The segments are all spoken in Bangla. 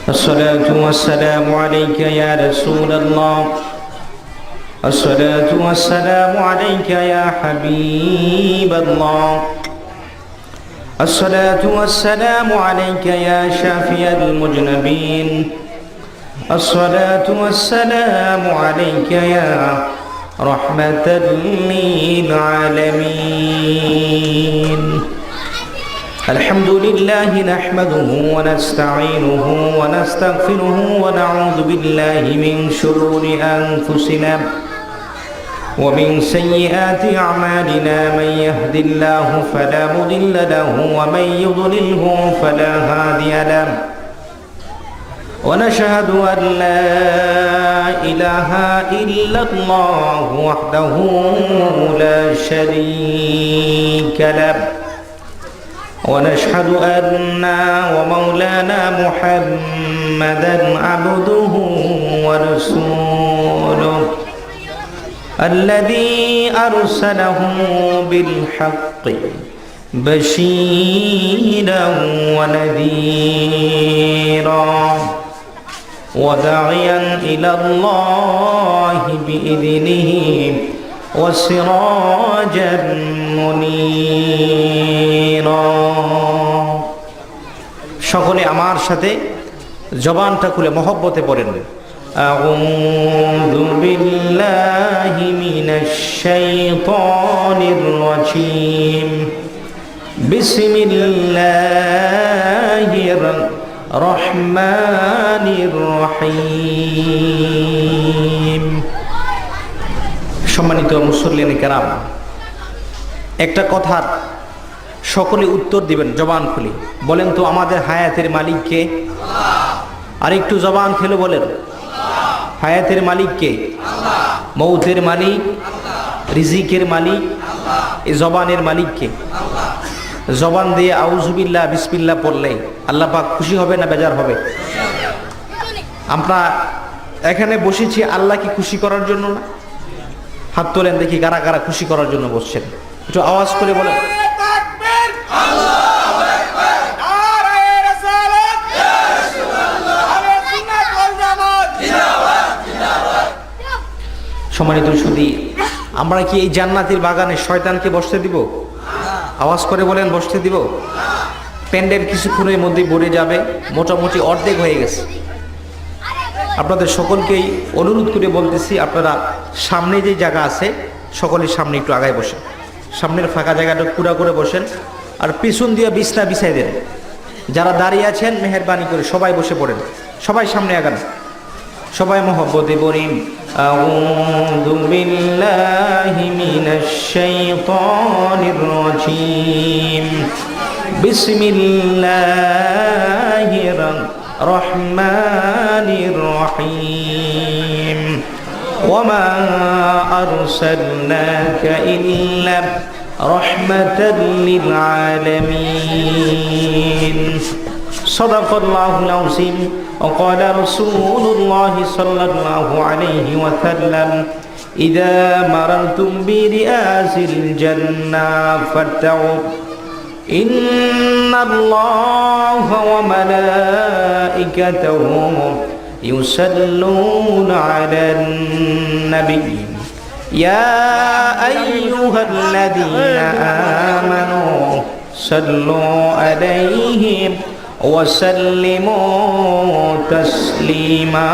الصلاة والسلام عليك يا رسول الله. الصلاة والسلام عليك يا حبيب الله. الصلاة والسلام عليك يا شافي المذنبين. الصلاة والسلام عليك يا رحمة للعالمين. الحمد لله نحمده ونستعينه ونستغفره ونعوذ بالله من شرور أنفسنا ومن سيئات أعمالنا. من يهد الله فلا مضل له ومن يضلله فلا هادي له. ونشهد أن لا إله إلا الله وحده لا شريك له. ونشهد أن ومولانا محمدا عبده ورسوله الذي أرسله بالحق بشيرا ونذيرا وداعيا إلى الله بإذنه وسراجا منيرا. সকলে আমার সাথে জবানটা খুলে মহব্বতে পড়েন, আউযু বিল্লাহি মিনাশ শাইতানির রাজীম. বিসমিল্লাহির রহমানির রহিম. সম্মানিত মুসল্লিন কেরাম, একটা কথার সকলে উত্তর দিবেন জবান খুলে। বলেন তো আমাদের হায়াতের মালিক কে? আর একটু জবান খুলে বলেন, হায়াতের মালিক কে? মৌতের মালিক, রিজিকের মালিক, এই জবানের মালিক কে? জবান দিয়ে আউযুবিল্লাহ বিসমিল্লাহ পড়লে আল্লাহ পাক খুশি হবে না বেজার হবে? আমরা এখানে বসেছি আল্লাহকে খুশি করার জন্য না? হাত তোলেন দেখি কারা কারা খুশি করার জন্য বসছেন, একটু আওয়াজ করে বলেন। সম্মানিত সুধী, আমরা কি এই জান্নাতের বাগানে শয়তানকে বসতে দিব? আওয়াজ করে বলেন, বসতে দিব? প্যান্ডেল কিছুক্ষণের মধ্যে ভরে যাবে, মোটামুটি অর্ধেক হয়ে গেছে। আপনাদের সকলকেই অনুরোধ করে বলতেছি, আপনারা সামনে যে জায়গা আছে সকলের সামনে একটু আগায় বসেন, সামনের ফাঁকা জায়গাটা পুরা করে বসেন, আর পিছন দিয়ে বিছনা বিছাই দেন। যারা দাঁড়িয়ে আছেন মেহেরবানি করে সবাই বসে পড়েন, সবাই সামনে আগান, সবাই মহব্বতে বলি, আউযু বিল্লাহি মিনাশ শাইতানির রাজীম. বিসমিল্লাহির রহমানির রহিম. ওয়ামা আরসালনাকা ইল্লা রাহমাতাল লিল আলামিন. সাদাকাল্লাহুল আযীম. وقال رسول الله صلى الله عليه وسلم إذا مررتم برياض الجنة فارتعوا إن الله وملائكته يصلون على النبي يا أيها الذين آمنوا صلوا عليه وسلموا تسليما.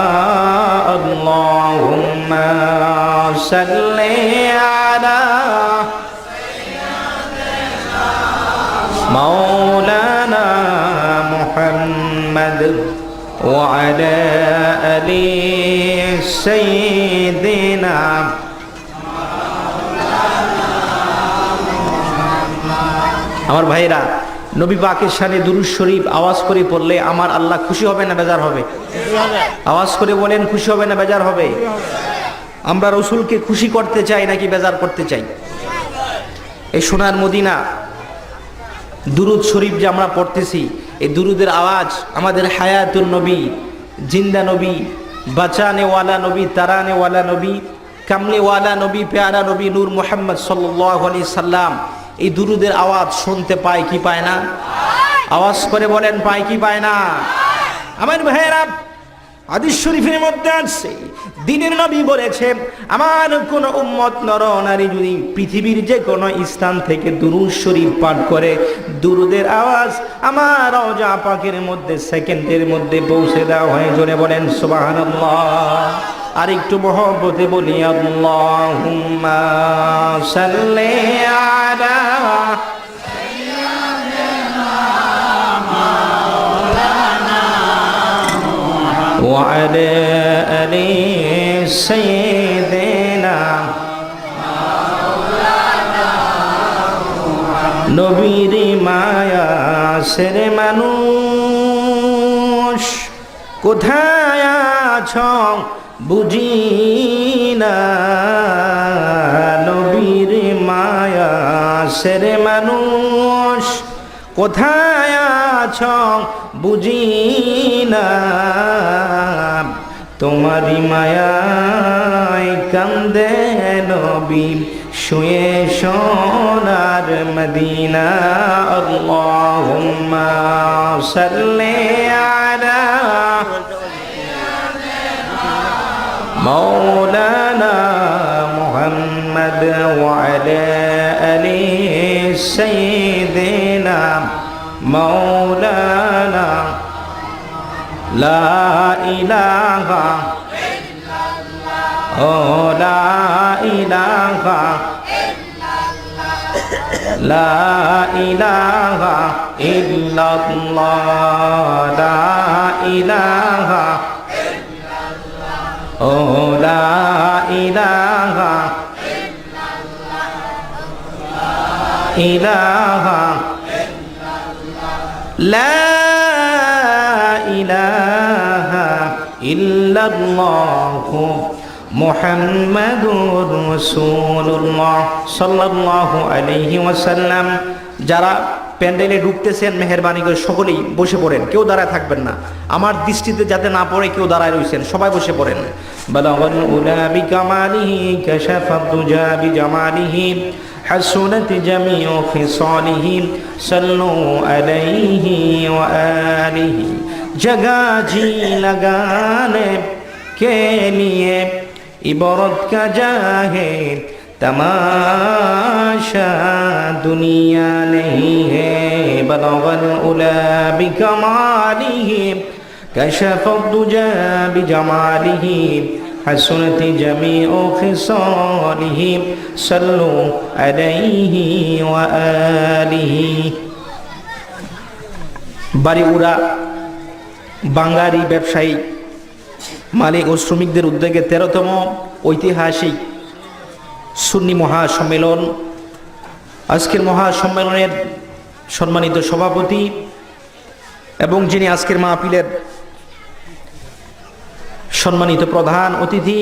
اللهم صل على مولانا محمد وعلى آل سيدنا. আমার ভাইরা, নবী পাকের শানে দুরূদ শরীফ আওয়াজ করে পড়লে আমার আল্লাহ খুশি হবে না বেজার হবে? আওয়াজ করে বলেন, খুশি হবে না বেজার হবে? আমরা রসুলকে খুশি করতে চাই নাকি বেজার করতে চাই? এই সোনার মদিনা দুরূদ শরীফ যে আমরা পড়তেছি, এই দুরূদের আওয়াজ আমাদের হায়াতুন নবী, জিন্দা নবী, বাঁচানেওয়ালা নবী, তারানেওয়ালা নবী, কামলেওয়ালা নবী, প্যারা নবী নূর মুহাম্মদ সাল্লাল্লাহু আলাইহি সাল্লাম এই দুরূদের আওয়াজ শুনতে পায় কি পায় না? আওয়াজ করে বলেন, পায় কি পায় না? আমার ভাইয়েরা, হাদিস শরীফের মধ্যে আছে, দ্বীনের নবী বলেছে, আমার কোন উম্মত নর নারী যদি পৃথিবীর যে কোনো স্থান থেকে দুরূদ শরীফ পাঠ করে, দুরূদের আওয়াজ আমার রওজা পাকের মধ্যে সেকেন্ডের মধ্যে পৌঁছে দেওয়া হয়। জোরে বলেন সুবহানাল্লাহ। আর একটু মহব্বতে বলি আল্লাহুম্মা সাল্লি আলা وعلى آل سيدنا নবীর মায়া সেরে মানুষ কোথায় আছো বুঝি না, নবীর মায়া সেরে মানুষ কোথায় আছো বুঝি না, তোমারি মায়ায় কান্দে নবী শুয়ে সোনার মদিনা। আল্লাহুম্মা সাল্লি আলা মাওলানা মুহাম্মদ ওয়া আলা আলি সাইয়্যিদিনা মাওলানা লা ইলাহা ইল্লাল্লাহ, ও লা ইলাহা ইল্লাল্লাহ, লা ইলাহা ইল্লাল্লাহ, লা ইলাহা ইল্লাল্লাহ, ও লা ইলাহা ইলাহা লা ইলাহা ইল্লাল্লাহু মুহাম্মাদুর রাসূলুল্লাহ সাল্লাল্লাহু আলাইহি ওয়াসাল্লাম। যারা প্যান্ডেলে ঢুকতেছেন মেহেরবানি করে সকলেই বসে পড়েন, কেউ দাঁড়ায় থাকবেন না। আমার দৃষ্টিতে যাতে না পড়ে কেউ দাঁড়ায় রয়েছেন, সবাই বসে পড়েন। বালাগাল উলা বিকামালিহি কাশাফাদ দুজা বিজামালিহি حسنت جميع خصاله صلوا عليه وآله। जगह जी लगाने के लिए इबारत का जा है, तमाशा दुनिया नहीं है। बलगल उला बिकमालिही कशफद दुजा बिजमालिही حسنت جميع خصاله صلوا عليه وآله। বাড়িউড়া বাঙালি ব্যবসায়ী মালিক ও শ্রমিকদের উদ্যোগে 13তম ঐতিহাসিক সুন্নি মহাসম্মেলন। আজকের মহাসম্মেলনের সম্মানিত সভাপতি এবং যিনি আজকের মাহফিলের সম্মানিত প্রধান অতিথি,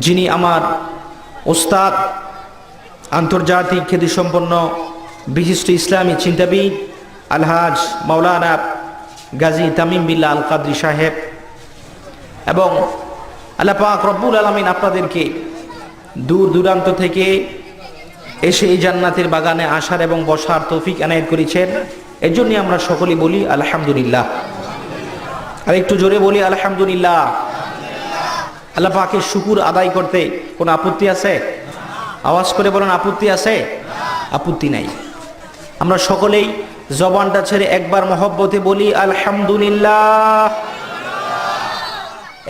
যিনি আমার ওস্তাদ, আন্তর্জাতিক খ্যাতিসম্পন্ন বিশিষ্ট ইসলামী চিন্তাবিদ আলহাজ মাওলানা গাজী তামিম বিল্লাহ আল কাদরি সাহেব, এবং আল্লাহ পাক রব্বুল আলামিন আপনাদেরকে দূর দূরান্ত থেকে এসে এই জান্নাতের বাগানে আসার এবং বসার তৌফিক এনায়েত করেছেন। এর জন্য আমরা সকলেই বলি আলহামদুলিল্লাহ। আর একটু জোরে বলি আলহামদুলিল্লাহ। আল্লাহ পাকের শুকুর আদায় করতে কোনো আপত্তি আছে? আওয়াজ করে বলেন আপত্তি আছে? আপত্তি নাই। আমরা সকলেই জবানটা ছেড়ে একবার মহব্বতে বলি আলহামদুলিল্লাহ।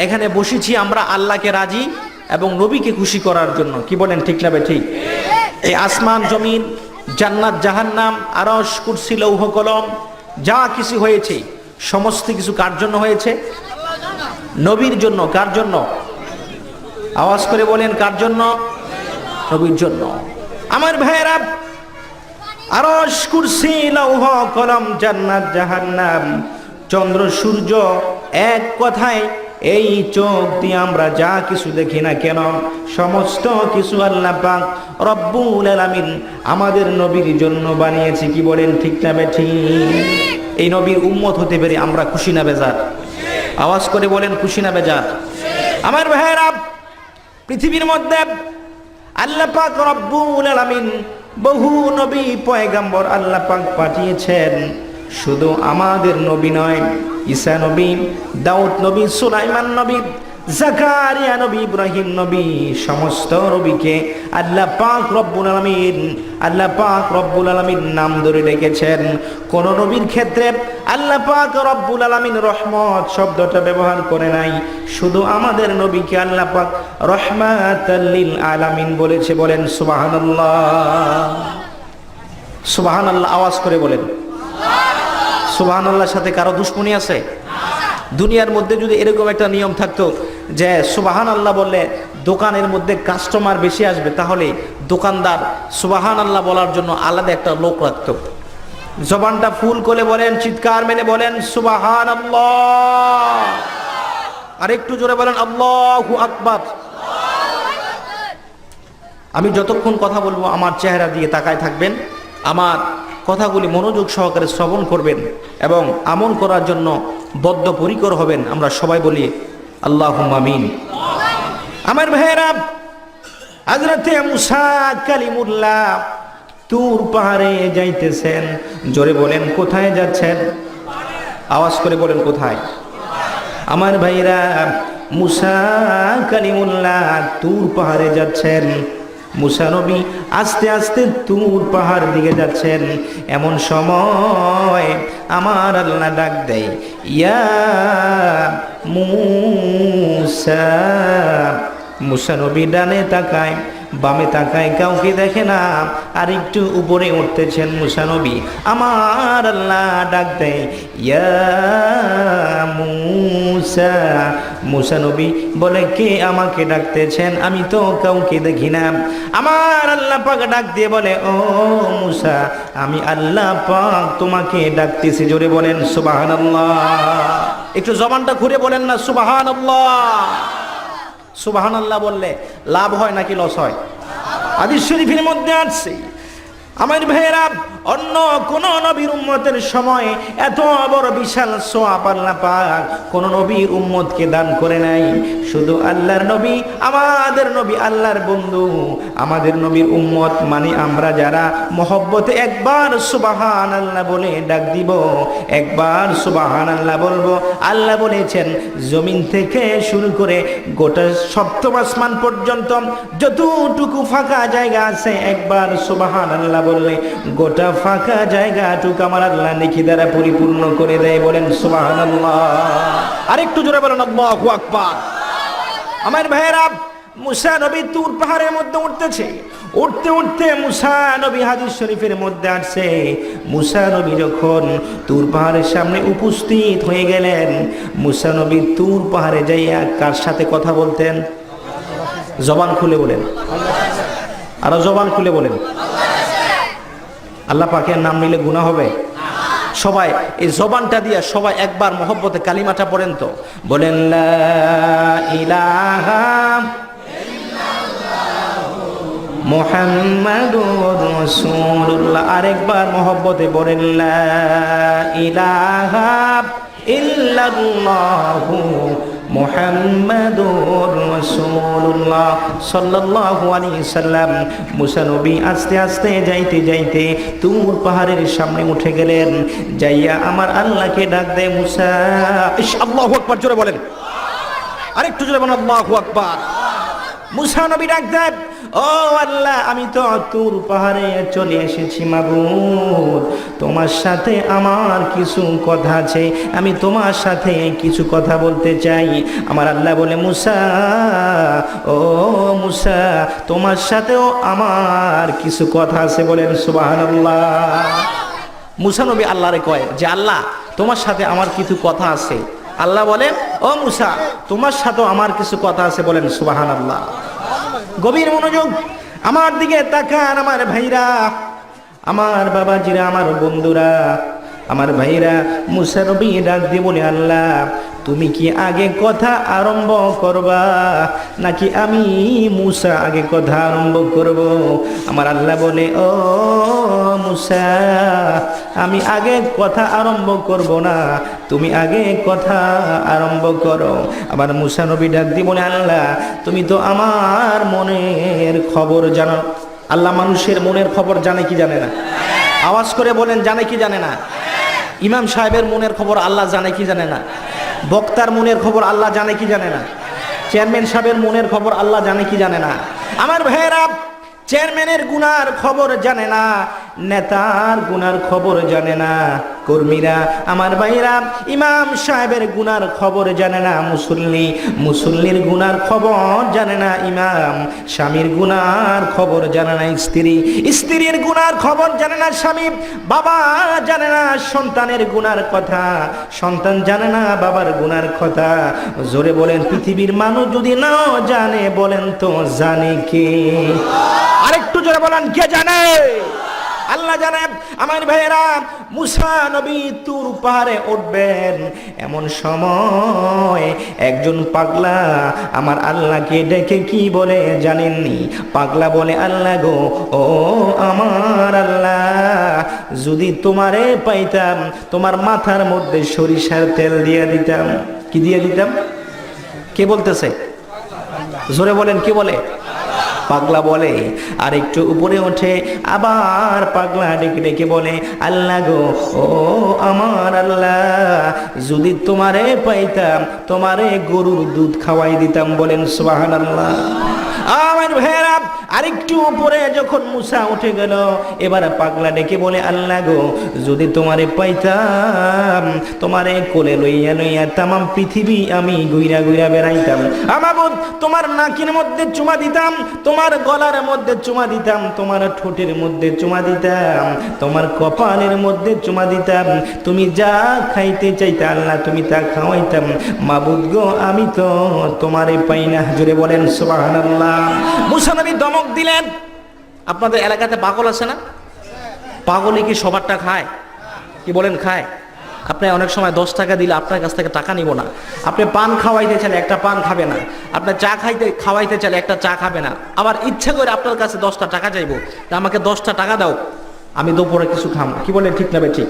এখানে বসেছি আমরা আল্লাহকে রাজি এবং নবীকে খুশি করার জন্য। কি বলেন, ঠিক না ঠিক? এই আসমান জমিন, জান্নাত জাহান্নাম, আরশ, কুরসি, লৌহ কলম যা কিছু হয়েছে সমস্ত কিছু কার জন্য হয়েছে? নবীর জন্য। কার জন্য? আওয়াজ করে বলেন কার জন্য? নবীর জন্য। আমার ভাইয়েরা, আরশ, কুরসি, লৌহ কলম, জান্নাত জাহান্নাম, চন্দ্র সূর্য, এক কথায় এই চোখ দিয়ে আমরা যা কিছু দেখি না কেন সমস্ত কিছু আল্লাহ পাক রব্বুল আলামিন আমাদের নবীর জন্য বানিয়েছে। কি বলেন, ঠিক না ঠিক? এই নবীর উম্মত হতে পেরে আমরা খুশি না বেজার? আওয়াজ করে বলেন খুশি না বেজার? আমার ভাইয়েরা, পৃথিবীর মধ্যে আল্লাহ পাক রব্বুল আলামিন বহু নবী পয়গম্বর আল্লাহ পাক পাঠিয়েছেন। শুধু আমাদের নবী নয়, ঈসা নবী, দাউদ নবী, সুলাইমান নবী, জাকারিয়া নবী, ইব্রাহিম নবী, সমস্ত নবীকে আল্লাহ পাক রব্বুল আলামিন নাম ধরে ডেকেছেন। কোন নবীর ক্ষেত্রে আল্লাহ পাক রব্বুল আলামিন রহমত শব্দটা ব্যবহার করে নাই। শুধু আমাদের নবীকে আল্লাহ পাক রহমাতাল লিল আলামিন বলেছে। বলেন সুবহানাল্লাহ, সুবহানাল্লাহ, আওয়াজ করে বলেন সুবহানাল্লাহর সাথে কারো দুশ্মনী আছে? দুনিয়ার মধ্যে যদি এরকম একটা নিয়ম থাকতো যে সুবহানাল্লাহ বললে দোকানের মধ্যে কাস্টমার বেশি আসবে, তাহলে দোকানদার সুবহানাল্লাহ বলার জন্য আলাদা একটা লোক রাখতো। জবানটা ফুল করে বলেন, চিৎকার মেনে বলেন সুবহানাল্লাহ। আর একটু জোরে বলেন আল্লাহু আকবার। আমি যতক্ষণ কথা বলবো আমার চেহারা দিয়ে তাকায় থাকবেন, আমার কথাগুলি মনোযোগ সহকারে শ্রবণ করবেন এবং আমল করার জন্য বদ্ধপরিকর হবেন। আমরা সবাই বলি আল্লাহুম্মা আমিন। আমার ভাইয়েরা, হযরতে মুসা কালিমুল্লাহ তুর পাহাড়ে যাইতেছেন। জোরে বলেন কোথায় যাচ্ছেন? আওয়াজ করে বলেন কোথায়? আমার ভাইয়েরা, মুসা কালিমুল্লাহ তুর পাহাড়ে যাচ্ছেন। মুসা নবী আস্তে আস্তে তুর পাহাড় দিকে যাচ্ছেন। এমন সময় আমার আল্লাহ ডাক দেয়, ইয়া মুসা। মুসা নবী ডানে তাকায়, বামে তাকায়, কাউকে দেখে না। আর একটু উপরে উঠতেছেন মুসা নবী। আমার আল্লাহ ডাক দেয়, ইয়া মুসা। মুসা নবী বলে, কে আমাকে ডাকতেছেন? আমি তো কাউকে দেখি না। আমার আল্লাহ পাক ডাক দিয়ে বলে, ও মুসা, আমি আল্লাহ পাক তোমাকে ডাকতেছি। জোরে বলেন সুবহানাল্লাহ। একটু জবানটা ঘুরে বলেন না সুবহানাল্লাহ। সুবহানাল্লাহ বললে লাভ হয় নাকি লস হয়? হাদিস শরীফের মধ্যে আছে, আমার ভাইয়েরা, অন্য কোন নবীর উম্মতের সময় এত বড় বিশাল সওয়াব আল্লাহ পাক কোন নবীর উম্মতকে দান করে নাই। শুধু আল্লাহর নবী, আমাদের নবী, আল্লাহর বন্ধু, আমাদের নবীর উম্মত মানে আমরা যারা মহব্বতে একবার সুবহানাল্লাহ বলে ডাক দিব, একবার সুবহানাল্লাহ বলবো। আল্লাহ বলেছেন, জমিন থেকে শুরু করে গোটা সপ্তম আসমান পর্যন্ত যতটুকু ফাঁকা জায়গা আছে, একবার সুবহানাল্লাহ বললে গোটা ফাঁকা জায়গাটুকু আমার আল্লাহ নেকি দ্বারা পরিপূর্ণ করে দেয়। বলেন সুবহানাল্লাহ। আরেকটু জোরে বলেন আল্লাহু আকবার। আমার ভাইয়েরা, মুসা নবী তুর পাহাড়ের মধ্যে উঠতেছে। উঠতে উঠতে মুসা নবী, হাদিস শরীফের মধ্যে আসছে, মুসা নবী যখন তুর পাহাড়ের সামনে উপস্থিত হয়ে গেলেন, মুসা নবী তুর পাহাড়ে যাইয়া কার সাথে কথা বলতেন? জবান খুলে বলেন, আরো জবান খুলে বলেন। আল্লাহ পাকের নাম নিলে গুনাহ হবে? সবাই এই জবানটা দিয়ে সবাই একবার মহব্বতে কালিমাটা পড়েন তো। বলেন লা ইলাহা মুহাম্মাদুর রাসূলুল্লাহ। আরেকবার মহব্বতে বলেন লা ইলাহা ইল্লাল্লাহু মুহাম্মাদুর রাসূলুল্লাহ সাল্লাল্লাহু আলাইহি সাল্লাম। মুসা নবী আস্তে আস্তে যাইতে যাইতে তুর পাহাড়ের সামনে উঠে গেলেন। যাইয়া আমার আল্লাহকে ডাক দেয়, মুসা। আল্লাহু আকবার, জোরে বলেন। আরেকটু জোরে বলেন আল্লাহু আকবার। মুসা নবী ডাক দেয়, ও আল্লাহ, আমি তো তুর পাহাড়ে চলে এসেছি মাবুদ, তোমার সাথে আমার কিছু কথা আছে, আমি তোমার সাথে কিছু কথা বলতে চাই। আমার আল্লাহ বলে, মুসা, ও মুসা, তোমার সাথেও আমার কিছু কথা আছে। বলেন সুবহানাল্লাহ। মুসা নবী আল্লাহরে কয় যে, আল্লাহ, তোমার সাথে আমার কিছু কথা আছে। আল্লাহ বলেন, ও মুসা, তোমার সাথেও আমার কিছু কথা আছে। বলেন সুবহানাল্লাহ। গভীর মনোযোগ আমার দিকে তাকান আমার ভাইরা, আমার বাবাজিরা, আমার বন্ধুরা, আমার ভাইরা। মুসা নবী ডাক দিয়ে বলে, আল্লাহ, তুমি কি আগে কথা আরম্ভ করবা নাকি আমি মুসা আগে কথা আরম্ভ করব? আমার আল্লাহ বলে, ও মুসা, আমি আগে কথা আরম্ভ করব না, তুমি আগে কথা আরম্ভ করো। আবার মুসা নবী ডাক দিয়ে বলে, আল্লাহ, তুমি তো আমার মনের খবর জানো। আল্লাহ মানুষের মনের খবর জানে কি জানে না? আওয়াজ করে বলেন, জানে কি জানে না? ইমাম সাহেবের মনের খবর আল্লাহ জানে কি জানে না? বক্তার মনের খবর আল্লাহ জানে কি জানে না? চেয়ারম্যান সাহেবের মনের খবর আল্লাহ জানে কি জানে না? আমার ভাইয়েরা, চেয়ারম্যানের গুনার খবর জানে না, নেতার গুনার খবর জানে না কর্মীরা, আমার ভাইরা, ইমাম সাহেবের গুনার খবর জানে না মুসল্লির গুনার খবর জানে না ইমাম, স্বামীর গুনার খবর জানে না স্ত্রীর গুনার খবর জানে না স্বামী, বাবা জানে না সন্তানের গুনার কথা, সন্তান জানে না বাবার গুনার কথা। জোরে বলেন, পৃথিবীর মানুষ যদি নাও জানে, বলেন তো জানে কে? আরেকটু জোরে বলেন, কে জানে? আল্লাহ জানে। আমার ভাইয়েরা, মুসা নবী তুর পাহাড়ে উঠবেন, এমন সময় একজন পাগলা আমার আল্লাহকে ডেকে কি বলে জানেননি? পাগলা বলে, আল্লাহ গো, ও আমার আল্লাহ, যদি তোমারে পাইতাম তোমার মাথার মধ্যে সরিষার তেল দিয়ে দিতাম। কি দিয়ে দিতাম? কে বলতেছে? জোরে বলেন, কে বলে? পাগলা বলে। আর একটু উপরে ওঠে, আবার পাগলা ডেকে ডেকে বলে, আল্লাহ গো, ও আমার আল্লাহ, যদি তোমারে পাইতাম তোমারে গরুর দুধ খাওয়াই দিতাম। বলেন সুবহানাল্লাহ। আমার ভাইয়েরা, আরেকটু উপরে যখন মুসা উঠে গেল, এবার পাগলা ডেকে বলে, আল্লাহ গো, যদি তোমারে পাইতাম তোমারে কোলে লইয়া লইয়া তামাম পৃথিবী আমি ঘুইরা ঘুইরা বেড়াইতাম। আমাবুদ, তোমার নাকের মধ্যে চুমা দিতাম, তোমার গলার মধ্যে চুমা দিতাম, তোমার ঠোঁটের মধ্যে চুমা দিতাম, তোমার কপালের মধ্যে চুমা দিতাম, তুমি যা খাইতে চাইতে আল্লাহ তুমি তা খাওয়াইতাম। মাবুদ গো, আমি তো তোমারে পাই না। জোরে বলেন সুবহানাল্লাহ। মুসা নবী ধমক দিলেন। আপনাদের এলাকাতে পাগল আছে না? পাগলই কি সবারটা খায়? কি বলেন, খায়? আপনি অনেক সময় 10 টাকা দিলে আপনার কাছ থেকে টাকা নিব না। আপনি পান খাওয়াইতে চাইলে একটা পান খাবে না, আপনি চা খাওয়াইতে চাইলে একটা চা খাবে না। আবার ইচ্ছা করে আপনার কাছে 10টা টাকা চাইবো, আমাকে 10টা টাকা দাও, আমি দুপুরে কিছু খাবো। কি বলেন, ঠিক না ঠিক?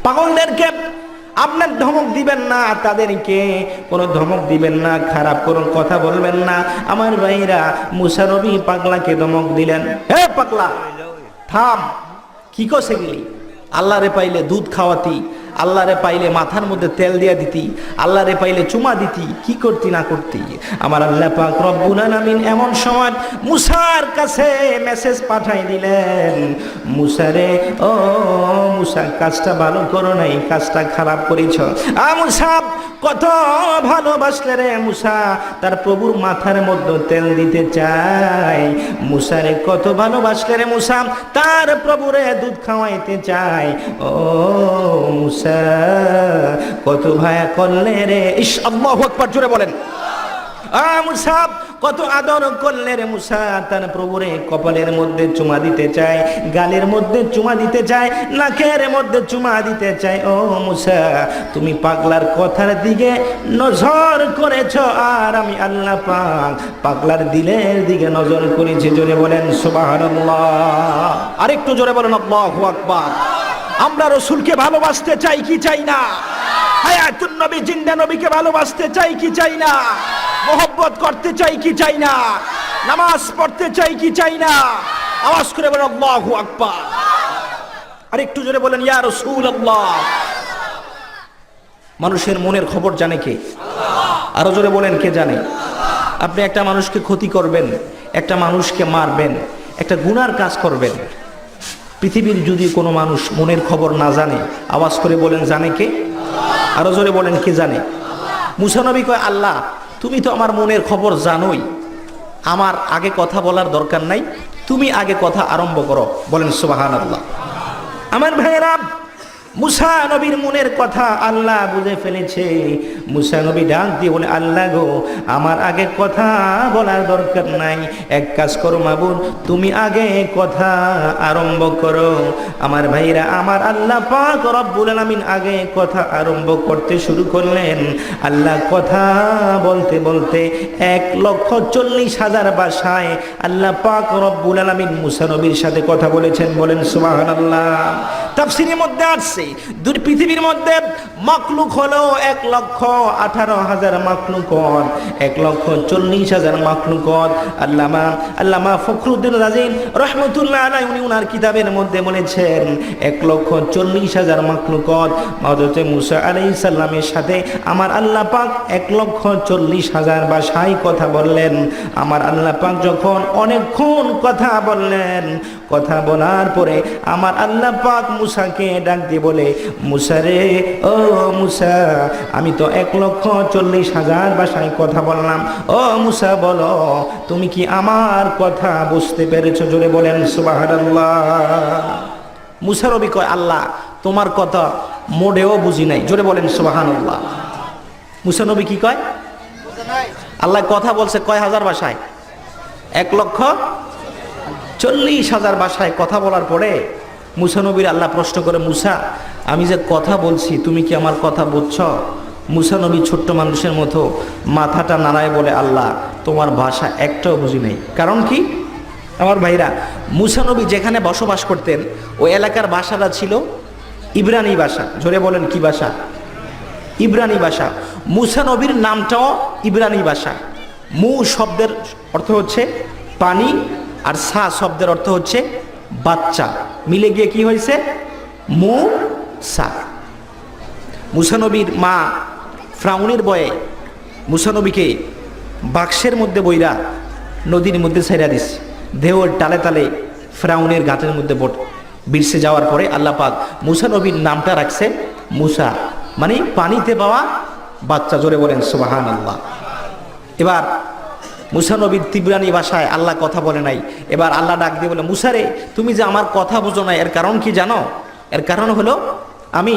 পাগলদেরকে আপনার ধমক দিবেন না, তাদেরকে কোনো ধমক দিবেন না, খারাপ কোনো কথা বলবেন না। আমার ভাইরা, মুসা নবী পাগলাকে ধমক দিলেন, হে পাগলা থাম, কি কষে গেলি? আল্লাহরে পাইলে দুধ খাওয়াতি, আল্লাহরে পাইলে মাথার মধ্যে তেল দিয়া দিতি, আল্লাহরে পাইলে চুমা দিতি, কি করতি না করতি? আমার আল্লাহ পাক রব্বুল আলামিন এমন সময় মুসার কাছে মেসেজ পাঠাই দিলেন, মুসারে, ও মুসা, কাজটা ভালো করো নাই, কাজটা খারাপ করেছ। মুসা কত ভালোবাসলে রে মুসা, তার প্রভুর মাথার মধ্যে তেল দিতে চায়। মুসারে কত ভালোবাসলে রে মুসা, তার প্রভুরে দুধ খাওয়াইতে চায়। ও মুসা, কত ভায়া করলে রে। ইস, আল্লাহু আকবার, জোরে বলেন। মুসা কত আদর করলে রে মুসা, তার প্রভুরে কপালের মধ্যে চুমা দিতে চায়, গালের মধ্যে চুমা দিতে চায়, নাকের মধ্যে চুমা দিতে চায়। ও মুসা, তুমি পাগলার কথার দিকে নজর করেছ, আর আমি আল্লাহ পাক পাগলার দিলের দিকে নজর করেছি। জোরে বলেন সুবহানাল্লাহ। আরেকটু জোরে বলেন আল্লাহু আকবার। আমরা রসুলকে ভালোবাসতে চাই কি চাই না? হায়াতুন নবী, জিন্দা নবীকে ভালোবাসতে চাই কি চাই না? মোহব্বত করতে চাই কি চাই না? নামাজ পড়তে চাই কি চাই না? আওয়াজ করে বলেন আল্লাহু আকবার। আরেকটু জোরে বলেন ইয়া রাসূলুল্লাহ। মানুষের মনের খবর জানে কে? আরো জোরে বলেন, কে জানে? আপনি একটা মানুষকে ক্ষতি করবেন, একটা মানুষকে মারবেন, একটা গুনার কাজ করবেন, পৃথিবীর যদি কোনো মানুষ মনের খবর না জানে, আওয়াজ করে বলেন জানে কে? আরো জোরে বলেন, কে জানে? মুসা নবী কয়, আল্লাহ তুমি তো আমার মনের খবর জানোই, আমার আগে কথা বলার দরকার নাই, তুমি আগে কথা আরম্ভ করো। বলেন সুবহানাল্লাহ। আমার ভাইয়েরা, মুসা নবীর মনের কথা আল্লাহ বুঝে ফেলেছে। মুসা নবী ডাক দিয়ে বলে, আল্লাহ গো, আমার আগে কথা বলার দরকার নাই, এক কাজ করো মাবুদ, তুমি আগে কথা আরম্ভ করো। আমার ভাইরা, আমার আল্লাহ পাক রব্বুল আলামিন আগে কথা আরম্ভ করতে শুরু করলেন। আল্লাহ কথা বলতে বলতে 1,40,000 ভাষায় আল্লাহ পাক রব্বুল আলামিন মুসা নবীর সাথে কথা বলেছেন। বলেন সুবহানাল্লাহ। তাফসীরের মধ্যে আছে, আসছে। দুই পৃথিবীর মধ্যে মাখলুক হলো 1,18,000 মাখলুক, 1,40,000 মাখলুক। আল্লামা ফখরুদ্দীন রাজি রহমতুল্লাহ আলাইহি উনি ওনার কিতাবের মধ্যে বলেছেন 1,40,000 মাখলুক হযরত মুসা আলাইহিস সালামের সাথে আমার আল্লাহ পাক 1,40,000 ভাষায় কথা বললেন। আমার আল্লাহ পাক যখন অনেকক্ষণ কথা বললেন, কথা বলার পরে আমার আল্লাহ পাক মুসাকে ডাক দিয়ে বলে, মুসা রে, ও মুসা, আমি তো 1,40,000 ভাষায় কথা বললাম। ও মুসা বলো, তুমি কি আমার কথা বুঝতে পেরেছো? জোরে বলেন সুবহানাল্লাহ। মুসা নবী কয়, আল্লাহ তোমার কথা মোটেও বুঝি নাই। জোরে বলেন সুবহানাল্লাহ। মুসা নবী কি কয়? আল্লাহ কথা বলছে কয় হাজার ভাষায়? 1,40,000 ভাষায় কথা বলার পরে মুসা নবীর আল্লাহ প্রশ্ন করে, মুসা আমি যে কথা বলছি তুমি কি আমার কথা বুঝছো? মুসা নবী ছোট্ট মানুষের মতো মাথাটা নাড়ায় বলে, আল্লাহ তোমার ভাষা একটাও বুঝি নাই। কারণ কি আমার ভাইরা, মুসা নবী যেখানে বসবাস করতেন ওই এলাকার ভাষাটা ছিল ইব্রানি ভাষা। জোরে বলেন কি ভাষা? ইব্রানি ভাষা। মুসা নবীর নামটাও ইব্রানি ভাষা। মু শব্দের অর্থ হচ্ছে পানি, আর সা শব্দের অর্থ হচ্ছে বাচ্চা, মিলে গিয়ে কি হয়েছে? মুসা। মুসা নবীর মা ফ্রাউনের বয়ে মুসা নবীকে বাক্সের মধ্যে বইরা নদীর মধ্যে ছেড়ে দিস। ঢেউয়ের তালে তালে ফ্রাউনের ঘাটের মধ্যে বিরসে যাওয়ার পরে আল্লাহ পাক মুসা নবীর নামটা রাখছে মুসা, মানে পানিতে পাওয়া বাচ্চা। জোরে বলেন সুবহানাল্লাহ। এবার মুসা নবীর তিব্রানি ভাষায় আল্লাহ কথা বলে নাই। এবার আল্লাহ ডাক দিয়ে বলে, মুসা রে, তুমি যে আমার কথা বোঝো না, এর কারণ কি জানো? এর কারণ হলো আমি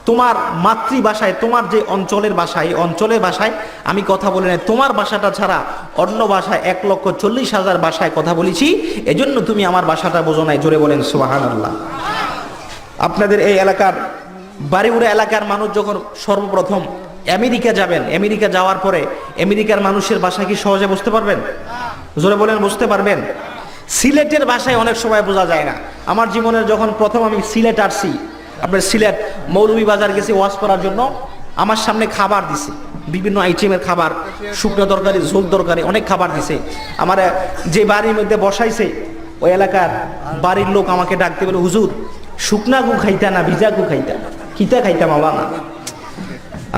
তোমার মাতৃভাষায়, তোমার যে অঞ্চলের ভাষায়, অঞ্চলের ভাষায় আমি কথা বলি নাই। তোমার ভাষাটা ছাড়া অন্য ভাষায় 1,40,000 ভাষায় কথা বলেছি, এজন্য তুমি আমার ভাষাটা বোঝো নাই। জোরে বলেন সুবহানাল্লাহ। আপনাদের এই এলাকার বাড়িউড়া এলাকার মানুষ যখন সর্বপ্রথম আমেরিকা যাবেন, আমেরিকা যাওয়ার পরে আমেরিকার মানুষের ভাষা কি সহজে বুঝতে পারবেন? জোরে বলেন বুঝতে পারবেন? সিলেটের ভাষায় অনেক সময় বোঝা যায় না। আমার জীবনের যখন প্রথম আমি সিলেট আসছি, আপনার সিলেট মৌলভীবাজার গেছি ওয়াজ করার জন্য, আমার সামনে খাবার দিছে, বিভিন্ন আইটেমের খাবার, শুকনো তরকারি, ঝোল তরকারি, অনেক খাবার দিছে। আমার যে বাড়ির মধ্যে বসাইছে ওই এলাকার বাড়ির লোক আমাকে ডাকতে বলে, হুজুর শুকনা গু খাইতা না ভিজা গু খাইতা? কিতা খাইতা মামা না?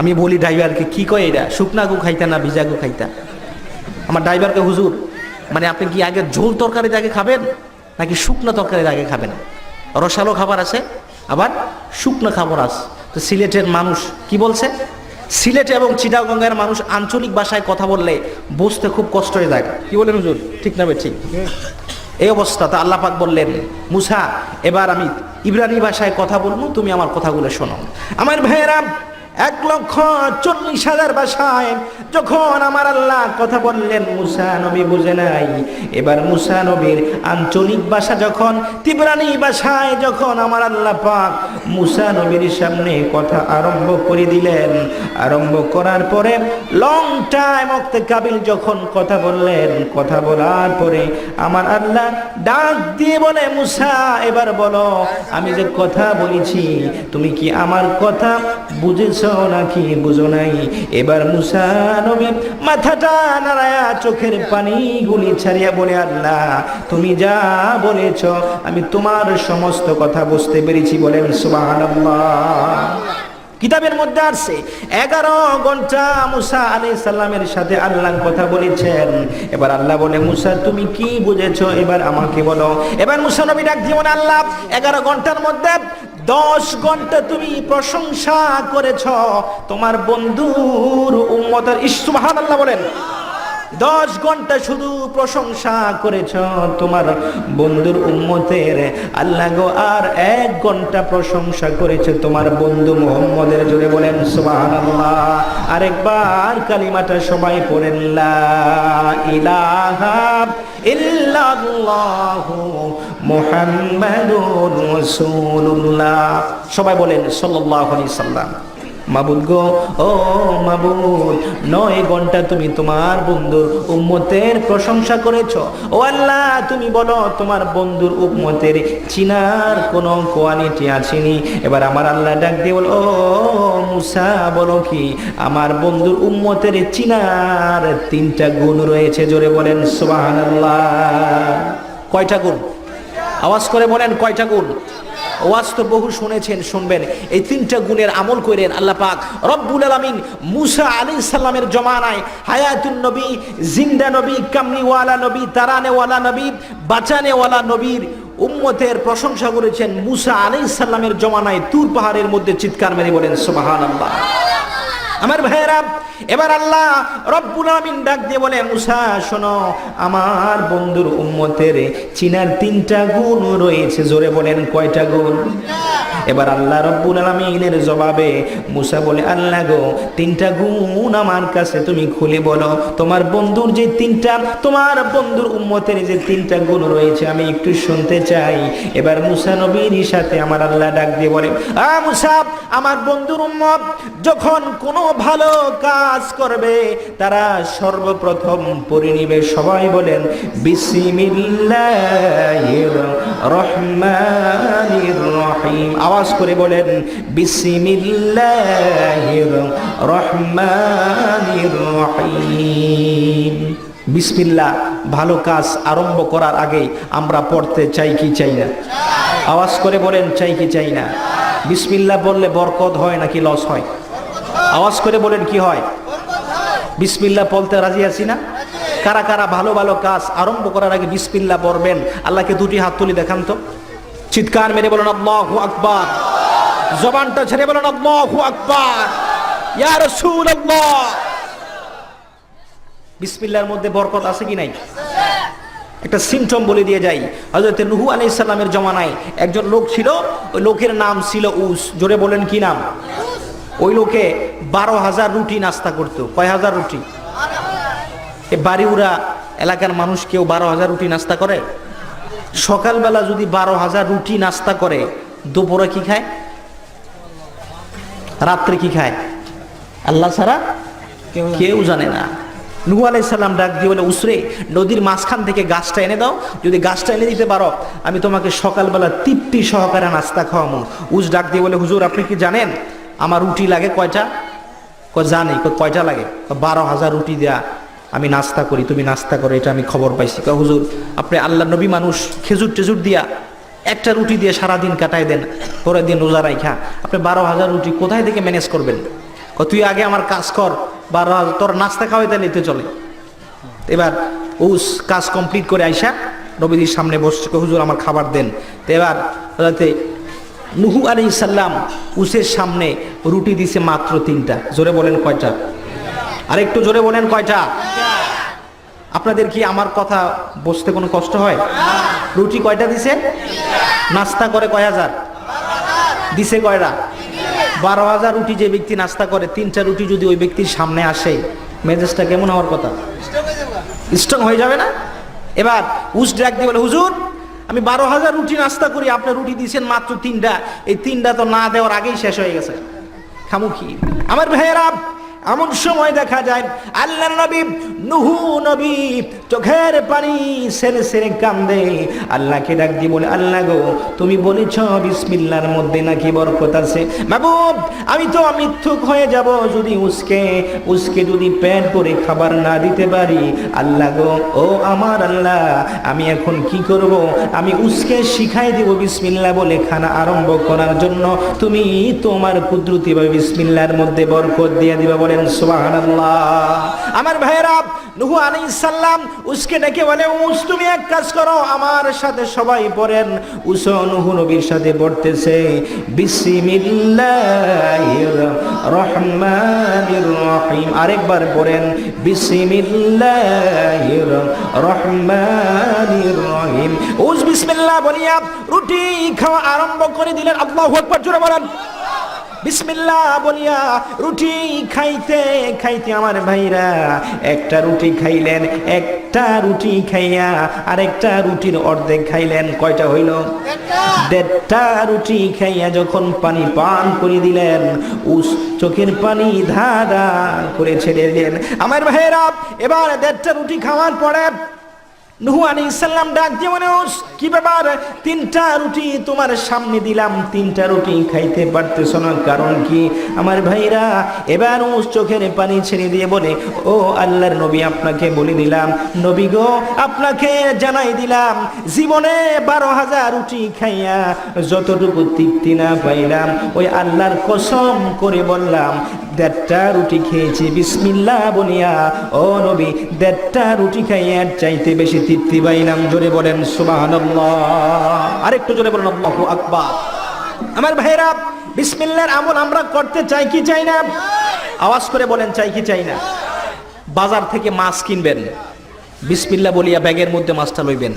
আমি বলি ড্রাইভারকে, কি কয় এটা? শুকনা গু খাইতা না ভিজা গু খাইতা? আমার ড্রাইভারকে, হুজুর মানে আপনি কি আগে ঝোল তরকারির আগে খাবেন নাকি শুকনো তরকারির আগে খাবেন? রসালো খাবার আছে, আবার শুকনো খাবার আছে। তো সিলেটের মানুষ কি বলছে? সিলেট এবং চিটাগঙ্গের মানুষ আঞ্চলিক ভাষায় কথা বললে বুঝতে খুব কষ্ট হয়ে যায়। কি বলেন হুজুর, ঠিক না? ঠিক। এই অবস্থা। তো আল্লাহ পাক বললেন, মুসা এবার আমি ইব্রানি ভাষায় কথা বলবো, তুমি আমার কথাগুলো শোনো। আমার ভাইয়েরা, 1,40,000 ভাষায় যখন আমার আল্লাহ কথা বললেন, মুসা নবী বুঝে নাই। এবার মুসা নবীর আঞ্চলিক ভাষা যখন তিব্রানি ভাষায় যখন আমার আল্লাহ পাক মুসা নবীর সামনে কথা আরম্ভ করে দিলেন, আরম্ভ করার পরে লং টাইম ওয়াক্তে কাবিল যখন কথা বললেন, কথা বলার পরে আমার আল্লাহ ডাক দিয়ে বলে, মুসা এবার বলো, আমি যে কথা বলেছি তুমি কি আমার কথা বুঝেছ নাকি বুঝো নাই? এবার মুসা নবী মাথাটা নাড়ায়া চোখের পানিগুলি ছাড়িয়া বলে, আল্লাহ তুমি যা বলেছ আমি তোমার সমস্ত কথা বুঝতে পেরেছি। বলেন সুবহানাল্লাহ। কিতাবের মধ্যে আছে 11 ঘন্টা মুসা আলাইহিস সালামের সাথে আল্লাহ কথা বলেছেন। এবার আল্লাহ বলে, মুসা তুমি কি বুঝেছো এবার আমাকে বলো। এবার মুসা নবী ডাক দিয়ে বলে, আল্লাহ 11 ঘন্টার মধ্যে 10 ঘন্টা তুমি প্রশংসা করেছ তোমার বন্ধুর উম্মতের। সুবহানাল্লাহ বলেন। 10 ঘন্টা শুধু প্রশংসা করেছ তোমার বন্ধুর উম্মতের, আল্লাহ গো আর 1 ঘন্টা প্রশংসা করেছে তোমার বন্ধু মুহাম্মদের। জোরে বলেন সুবহানাল্লাহ। আরেকবার কালিমাটা সবাই পড়েন, লা ইলাহা ইল্লাল্লাহু মুহাম্মাদুর রাসূলুল্লাহ। সবাই বলেন সাল্লাল্লাহু আলাইহি সাল্লাম। মাবুদ গো, ও মাবুদ, 9 ঘন্টা তুমি তোমার বন্ধুর উম্মতের প্রশংসা করেছো। ও আল্লাহ, তুমি বলো তোমার বন্ধুর উম্মতের চিনার কোনো কোয়ালিটি আসেনি। এবার আমার আল্লাহ ডাক দিয়ে বল, ও মুসা, বলো কি আমার বন্ধুর উম্মতের চিনার 3টা গুণ রয়েছে। জোরে বলেন সুবহানাল্লাহ। কয়টা গুণ? আওয়াজ করে বলেন কয়টা গুণ? ওয়াজ তো বহু শুনেছেন, শুনবেন। এই 3টা গুণের আমল করেন। আল্লাহ পাক রব্বুল আলামিন মুসা আলাইহিস সালামের জমানায় হায়াতুন নবী, জিন্দা নবী, কামলিওয়ালা নবী, তারানেওয়ালা নবী, বাঁচানেওয়ালা নবীর উম্মতের প্রশংসা করেছেন। মুসা আলাইহিস সালামের জমানায় তুর পাহাড়ের মধ্যে চিৎকার মেরে বলেন সুবহানাল্লাহ। আমার ভাইয়েরা, এবার আল্লাহ রব্বুল আলামিন ডাক দিয়ে বলে, মুসা শোনো, আমার বন্ধুর উম্মতের চিনার 3টা গুণ রয়েছে। জোরে বলেন কয়টা গুণ? এবার আল্লাহ রব্বুল আলামিনের জবাবে মুসা বলে, আল্লাহ গো, 3টা গুণ আমার কাছে তুমি খুলে বলো। তোমার বন্ধুর যে 3টা, তোমার বন্ধুর উম্মতের যে 3টা গুণ রয়েছে আমি একটু শুনতে চাই। এবার মুসা নবীর সাথে আমার আল্লাহ ডাক দিয়ে বলে, মুসা, আমার বন্ধুর উম্মত যখন কোনো ভালো কাজ করবে তারা সর্বপ্রথম পড়ে নিবে, সবাই বলেন বিসমিল্লাহির রহমানির রহিম। আওয়াজ করে বলেন বিসমিল্লাহির রহমানির রহিম। বিসমিল্লাহ ভালো কাজ আরম্ভ করার আগে আমরা পড়তে চাই কি চাই না? আওয়াজ করে বলেন চাই কি চাই না? বিসমিল্লাহ বললে বরকত হয় নাকি লস হয়? আওয়াজ করে বলেন কি হয়? বিসমিল্লাহ বলতে রাজি আছি না? কারা কারা ভালো ভালো কাজ আরম্ভ করার আগে বিসমিল্লাহ পড়বেন? আল্লাহকে 2টি হাত তুলে দেখান তো। চিৎকার মেরে বলেন আল্লাহু আকবার। জবানটা ছেড়ে বলেন আল্লাহু আকবার, ইয়া রাসূলুল্লাহ। বিসমিল্লাহর মধ্যে বরকত আছে কি নাই? একটা সিমটম বলে দিয়ে যাই। হযরত নূহ আলাইহিস সালামের জমানায় একজন লোক ছিল, ওই লোকের নাম ছিল উস। জোরে বলেন কি নাম? ওই লোকে 12,000 রুটি নাস্তা করতো। কয় হাজার রুটি? এই বাড়িউরা এলাকার মানুষ কেউ 12,000 রুটি নাস্তা করে? সকালবেলা যদি 12,000 রুটি নাস্তা করে, দুপুরে কি খায়? রাত্রে কি খায়? আল্লাহ ছাড়া কেউ জানে না। নূহ আলাইহিস সালাম ডাক দিয়ে বলে, উসরে, নদীর মাঝখান থেকে গাছটা এনে দাও। যদি গাছটা এনে দিতে পারো আমি তোমাকে সকালবেলা তৃপ্তি সহকারে নাস্তা খাওয়াবো। উস ডাক দিয়ে বলে, হুজুর আপনি কি জানেন আমার রুটি লাগে কয়টা? জানি। কয়টা লাগে? 12,000 রুটি দেয়া আমি নাস্তা করি, তুমি নাস্তা করো, এটা আমি খবর পাইছি। হুজুর আপনি আল্লাহ নবী মানুষ, খেজুর টেজুর দিয়া একটা রুটি দিয়ে সারাদিন কাটাই দেন, পরের দিন রোজা রাখা, আপনি 12,000 রুটি কোথায় থেকে ম্যানেজ করবেন? তুই আগে আমার কাজ কর, 12,000 তোর নাস্তা খাওয়াই তাহলে নিতে চলে। এবার উস কাজ কমপ্লিট করে আইসা নবীজির সামনে বসছে, হুজুর আমার খাবার দেন। তো এবার নূহ আলাইহিস সালাম উসের সামনে রুটি দিছে মাত্র 3টা। জোরে বলেন কয়টা? আরেকটু জোরে বলেন কয়টা? আপনাদের কি আমার কথা বুঝতে কোনো কষ্ট হয়? রুটি কয়টা দিছে? নাস্তা করে কয় হাজার দিছে? কয়টা? 12,000 রুটি যে ব্যক্তি নাস্তা করে, 3টা রুটি যদি ওই ব্যক্তির সামনে আসে, মেজাজটা কেমন হওয়ার কথা? স্ট্রং হয়ে যাবে না? এবার উস ডাক দিয়ে বলে, হুজুর আমি 12,000 রুটি নাস্তা করি, আপনি রুটি দিয়েছেন মাত্র 3টা। এই 3টা তো না দেওয়ার আগেই শেষ হয়ে গেছে। খামু কি? আমার ভাইয়েরা, এমন সময় দেখা যায় আল্লাহর নবী নূহ নবী চোখের পানি ছেড়ে ছেড়ে কান্দে, আল্লাহকে ডাক দিয়ে বলে, আল্লাহ গো, তুমি বলেছ বিসমিল্লাহর মধ্যে নাকি বরকত আছে। মাহবুব, আমি তো মিথ্যুক হয়ে যাব যদি উসকে যদি পেট ভরে খাবার না দিতে পারি। আল্লাহ গো, ও আমার আল্লাহ, আমি এখন কি করব? আমি উসকে শিখাই দেব বিসমিল্লাহ বলে খানা আরম্ভ করার জন্য। তুমি তোমার কুদরতিভাবে বিসমিল্লাহর মধ্যে বরকত দিয়ে দিবা। বলেন সুবহানাল্লাহ। আমার ভাইয়েরা, নূহ আলাইহিস সালাম উসকে ডেকে বলে, উস তুমি এক কাজ করো, আমার সাথে সবাই পড়েন। উস নূহ নবীর সাথে পড়তেছে বিসমিল্লাহির রহমানির রহিম। আরেকবার পড়েন বিসমিল্লাহির রহমানির রহিম। উস বিসমিল্লাহ বলিয়া রুটি খাওয়া আরম্ভ করে দিলেন। আল্লাহু আকবার, জোরে বলেন। বিসমিল্লাহ বলিয়া রুটি খাইতে খাইতে আমার ভাইরা একটা রুটি খাইলেন, একটা রুটি খাইয়া আরেকটা রুটির অর্ধেক খাইলেন। কয়টা হইল? দেড়টা রুটি খাইয়া যখন পানি পান করে দিলেন, চোখের পানি ধাঁধা করে ছেড়ে দিলেন। আমার ভাইরা এবার দেড়টা রুটি খাওয়ার পরে নূহ আলাইহিস সালাম ডাক দিয়ে বলে, কি ব্যাপার, তিনটা রুটি তোমার সামনে দিলাম, তিনটা রুটি খাইতে পারতেছ না, কারণ কি? আমার ভাইরা এবার চোখের পানি ছেড়ে দিয়ে বলে, ও আল্লাহর নবী, আপনাকে বলে দিলাম, নবী গো, আপনাকে জানাই দিলাম, জীবনে 12,000 রুটি খাইয়া যতটুকু তৃপ্তি না পাইলাম, ওই আল্লাহর কসম করে বললাম, দেড়টা রুটি খেয়েছি বিসমিল্লাহ বলিয়া, ও নবী, দেড়টা রুটি খাইয়া চাইতে বেশি তৃপ্তি পাইলাম। জোরে বলেন সুবহানাল্লাহ, আরেকটু জোরে বলেন আল্লাহু আকবার। আমার ভাইরা বিসমিল্লাহর আমল আমরা করতে চাই কি চাই না? আওয়াজ করে বলেন, চাই কি চাই না? বাজার থেকে মাছ কিনবেন, বিসমিল্লাহ বলিয়া ব্যাগের মধ্যে মাছটা লইবেন।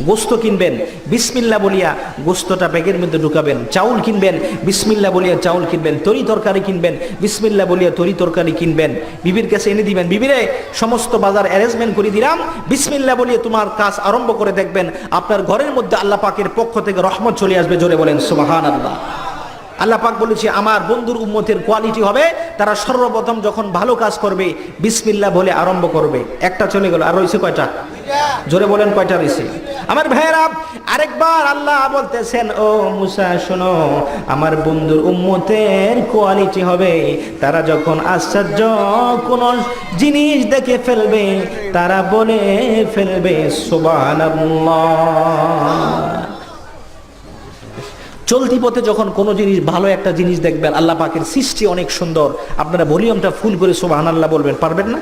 গোস্ত কিনবেন, বিসমিল্লাহ বলিয়া গোস্তটা ব্যাগের মধ্যে ঢুকাবেন। চাউল কিনবেন, বিসমিল্লাহ বলিয়া চাউল কিনবেন। তরি তরকারি কিনবেন, বিসমিল্লাহ বলিয়া তরি তরকারি কিনবেন। বিবির কাছে এনে দিবেন, বিবিরে সমস্ত বাজার অ্যারেঞ্জমেন্ট করে দিলাম, বিসমিল্লাহ বলিয়া তোমার কাজ আরম্ভ করে দেখবেন আপনার ঘরের মধ্যে আল্লাহ পাকের পক্ষ থেকে রহমত চলে আসবে। জোরে বলেন সুবহানাল্লাহ। আল্লাহ পাক বলেছে, আমার বন্ধুর উম্মতের কোয়ালিটি হবে, তারা সর্বপ্রথম যখন ভালো কাজ করবে বিসমিল্লাহ বলে আরম্ভ করবে। একটা চলে গেল, আর রয়েছে কয়টা? জোরে বলেন, কয়টা রয়েছে? আমার ভাইয়েরা আরেকবার আল্লাহ বলতেছেন, ও মুসা শোনো, আমার বন্ধুর উম্মতের কোয়ালিটি হবে, তারা যখন আশ্চর্য কোন জিনিস দেখে ফেলবে, তারা বলে ফেলবে সুবহানাল্লাহ। চলতি পথে যখন কোনো জিনিস, ভালো একটা জিনিস দেখবেন, আল্লাহ পাকের সৃষ্টি অনেক সুন্দর, আপনারা ভলিউমটা ফুল করে সুবহানাল্লাহ বলবেন, পারবেন না?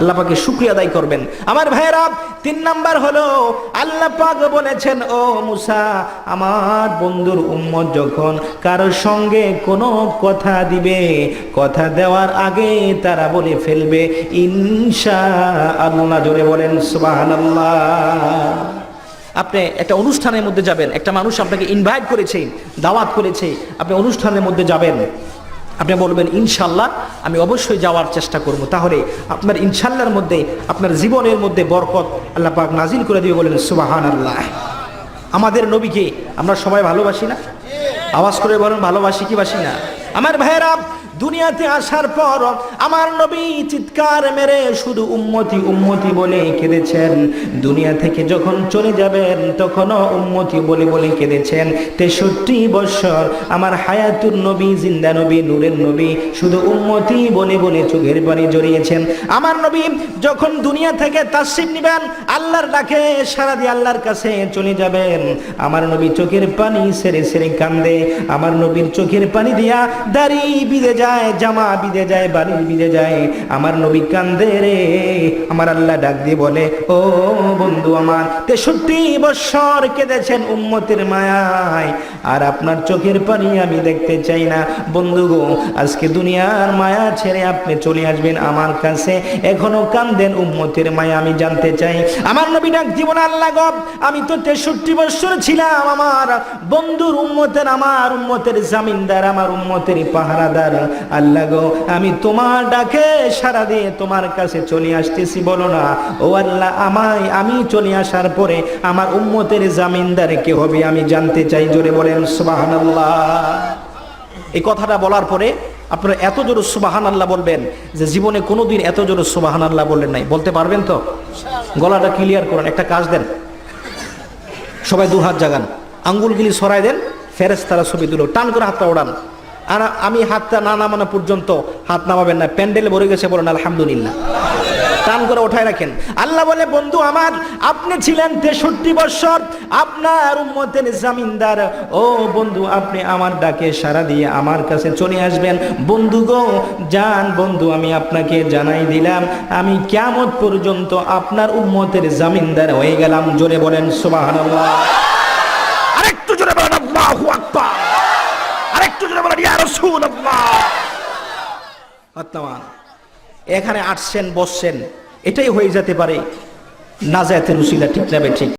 আল্লাহ পাকের শুকরিয়া আদায় করবেন। আমার ভাইয়েরা 3 নাম্বার হলো, আল্লাহ পাক বলেছেন, ও মুসা, আমার বন্ধুর উম্মত যখন কারোর সঙ্গে কোনো কথা দিবে, কথা দেওয়ার আগে তারা বলে ফেলবে ইনশাআল্লাহ। জোরে বলেন সুবহানাল্লাহ। আপনি একটা অনুষ্ঠানের মধ্যে যাবেন, একটা মানুষ আপনাকে ইনভাইট করেছে, দাওয়াত করেছে, আপনি অনুষ্ঠানের মধ্যে যাবেন, আপনি বলবেন ইনশাআল্লাহ আমি অবশ্যই যাওয়ার চেষ্টা করব, তাহলে আপনার ইনশাআল্লাহর মধ্যে আপনার জীবনের মধ্যে বরকত আল্লাহ পাক নাজিল করে দিয়ে বলেন সুবহানাল্লাহ। আমাদের নবীকে আমরা সবাই ভালোবাসি না? আওয়াজ করে বলেন, ভালোবাসি কি বাসি না? আমার ভাইয়েরা দুনিয়াতে আসার পর আমার নবী চিৎকার মেরে শুধু উম্মতি উম্মতি বলে কেঁদেছেন। দুনিয়া থেকে যখন চলে যাবেন তখনও উম্মতি বলে বলে কেঁদেছেন। 63 বছর আমার হায়াতুর নবী, জিন্দা নবী, নূরের নবী শুধু উম্মতি বলে বলে চোখের পানি জড়িয়েছেন। আমার নবী যখন দুনিয়া থেকে তাশরিফ নিবেন, আল্লাহর ডাকে সাড়া দিয়ে আল্লাহর কাছে চলে যাবেন, আমার নবী চোখের পানি ছেড়ে ছেড়ে কান্দে। আমার নবীর চোখের পানি দিয়া দাড়ি বিঁধে যায়, জামা বিঁধে যায়, বাড়ি বিঁধে যায়। আমার নবী কান্দে রে। আমার আল্লাহ ডাক দিয়ে বলে, ও বন্ধু আমার, 63 বছর কেঁদেছেন উম্মতের মায়ায়, আর আপনার চোখের পানি আমি দেখতে চাই না। বন্ধু গো, আজকে দুনিয়ার মায়া ছেড়ে আপনি চলে আসবেন আমার কাছে, এখনো কান্দেন উম্মতের মায়া আমি জানতে চাই। আমার নবী ডাক দিব না, আল্লাহ গো, আমি তো 63 বছর ছিলাম আমার বন্ধুর উম্মতের, আমার উম্মতের জামিনদার, আমার উম্মতের পাহারাদার। আল্লাহ গো, আমি তোমার ডাকে সাড়া দিয়ে তোমার কাছে চলে আসতেছি, বলো না ও আল্লাহ, আমি চলে আসার পরে আমার উম্মতের জামিনদার কে হবে আমি জানতে চাই। জোরে বলেন সুবহানাল্লাহ। এই কথাটা বলার পরে আপনারা এত জোরে সুবহানাল্লাহ বলবেন যে জীবনে কোনোদিন এত জোরে সুবহানাল্লাহ বললেন নাই। বলতে পারবেন তো? গলাটা ক্লিয়ার করেন। একটা কাজ দেন, সবাই 2 হাত জাগান, আঙ্গুলগুলি সরাই দেন, ফেরেশতারা ছবি তুলো, টান করে হাতটা ওড়ান। আর আমি হাতটা না নামানো পর্যন্ত হাত নামাবেন না। প্যান্ডেলে ভরে গেছে বলেন আলহামদুলিল্লাহ, টান করে ওঠায় রাখেন। আল্লাহ বলে, বন্ধু আমার, আপনি ছিলেন 63 বছর আপনার উম্মতের জামিনদার। ও বন্ধু, আপনি আমার ডাকে সাড়া দিয়ে আমার কাছে চলে আসবেন। বন্ধু গো, জান বন্ধু, আমি আপনাকে জানাই দিলাম, আমি কিয়ামত পর্যন্ত আপনার উম্মতের জামিনদার হয়ে গেলাম। জোরে বলেন সুবহানাল্লাহ। আরেকটু জোরে বলেন আল্লাহু আকবার। আরেকটু জোরে বলেন ইয়া রাসূলুল্লাহ। বর্তমান এখানে আসছেন, বসছেন, এটাই হয়ে যেতে পারে নাজাতের উসিলা। ঠিক না? ঠিক।